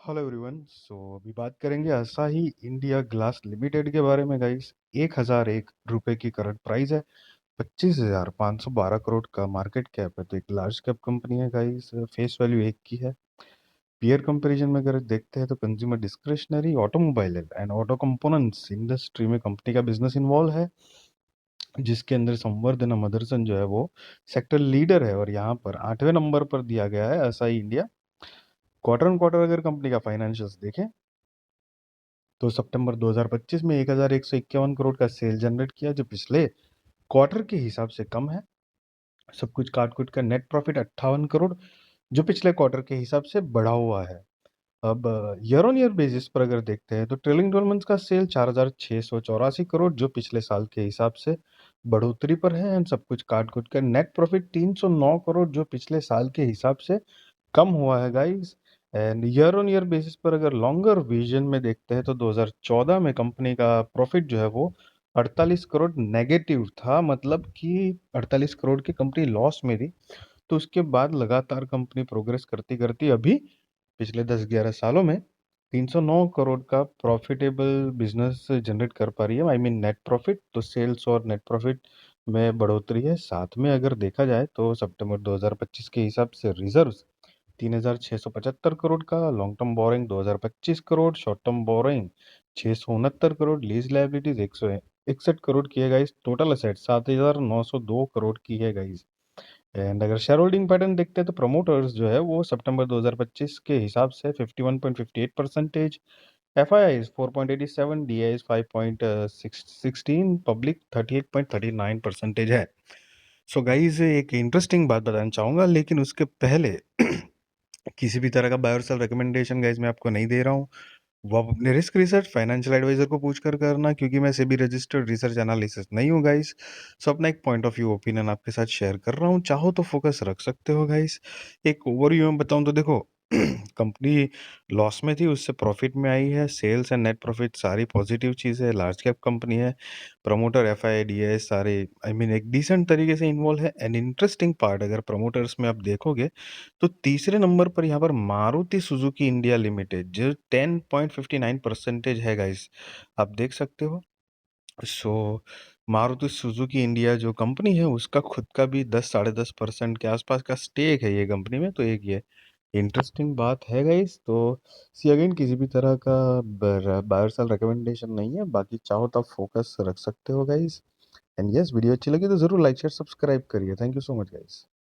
Hello everyone. अभी बात करेंगे असाही इंडिया ग्लास लिमिटेड के बारे में गाइस। 1001 रुपए की करंट प्राइस है। 25,512 करोड़ का मार्केट कैप है, तो एक लार्ज कैप कंपनी है गाइस। फेस वैल्यू 1 की है। पीयर कंपैरिजन में अगर देखते हैं तो consumer discretionary automobile and auto components industry में कंपनी का बिजनेस इन्वॉल्व है, जिसके अंदर संवर्धना मदरसन जो है वो सेक्टर लीडर है और यहाँ पर 8वें नंबर पर दिया गया है Asahi India. Quarter on quarter अगर कंपनी का फाइनेंशियल्स देखें तो सितंबर 2025 में 1,151 करोड़ का सेल जनरेट किया, जो पिछले क्वार्टर के हिसाब से कम है। सब कुछ काट कुट का नेट प्रॉफिट 58 करोड़, जो पिछले क्वार्टर के हिसाब से बढ़ा हुआ है। अब ईयर ऑन ईयर बेसिस पर अगर देखते हैं तो ट्रेलिंग 12 मंथ्स का सेल 4,684 करोड़, जो पिछले साल के हिसाब से बढ़ोतरी पर है। एंड सब कुछ काट कुट का नेट प्रॉफिट 309 करोड़, जो पिछले साल के हिसाब से कम हुआ है guys. And year on year basis पर अगर लॉन्गर विजन में देखते हैं तो 2014 में कंपनी का प्रॉफिट जो है वो 48 करोड़ नेगेटिव था, मतलब कि 48 करोड़ की कंपनी लॉस में थी। तो उसके बाद लगातार कंपनी प्रोग्रेस करती करती अभी पिछले 10-11 सालों में 309 करोड़ का प्रॉफिटेबल बिजनेस जनरेट कर पा रही है। आई मीन नेट प्रॉफिट, तो सेल्स और नेट प्रॉफिट में बढ़ोतरी है। साथ में अगर देखा जाए तो सितंबर 2025 के हिसाब से रिजर्व्स 3,675 करोड़ का, long term borrowing 2,025 crore, short term borrowing 669 crore, lease liabilities 161 crore की है गाइस। टोटल असेट 7,902 करोड़ की है गाइस। एंड अगर शेयर होल्डिंग पैटर्न देखते हैं तो प्रमोटर्स जो है वो सितंबर 2025 के हिसाब से 51.58%, F I I 4.87, D I 5.16, public 38.39% है। सो गाइज एक इंटरेस्टिंग बात बताना चाहूंगा, लेकिन उसके पहले किसी भी तरह का बाय और सेल रिकमेंडेशन गाइज मैं आपको नहीं दे रहा हूँ। वो आप अपने रिस्क रिसर्च फाइनेंशियल एडवाइजर को पूछ कर करना, क्योंकि मैं सेबी रजिस्टर्ड रिसर्च एनालिसिस नहीं हूँ गाइस। सो अपना एक पॉइंट ऑफ व्यू ओपिनियन आपके साथ शेयर कर रहा हूँ, चाहो तो फोकस रख सकते हो गाइस। एक ओवरव्यू में बताऊँ तो देखो, कंपनी लॉस में थी, उससे प्रॉफिट में आई है। सेल्स एंड नेट प्रॉफिट सारी पॉजिटिव चीज़ है, लार्ज कैप कंपनी है। Promoter F I D S सारे आई मीन एक डिसेंट तरीके से इन्वॉल्व है। एंड इंटरेस्टिंग पार्ट अगर प्रमोटर्स में आप देखोगे तो तीसरे नंबर पर यहाँ पर मारुति सुजुकी इंडिया लिमिटेड, जो 10.59% है गाइस, आप देख सकते हो। सो मारुति सुजुकी इंडिया जो कंपनी है उसका खुद का भी 10-10.5% के आसपास का स्टेक है ये कंपनी में, तो एक ये इंटरेस्टिंग बात है गाइस। तो सी अगेन किसी भी तरह का बायर सेल रिकमेंडेशन नहीं है, बाकी चाहो तो आप फोकस रख सकते हो गाइस। एंड यस, वीडियो अच्छी लगी तो जरूर लाइक शेयर सब्सक्राइब करिए। Thank you so much guys.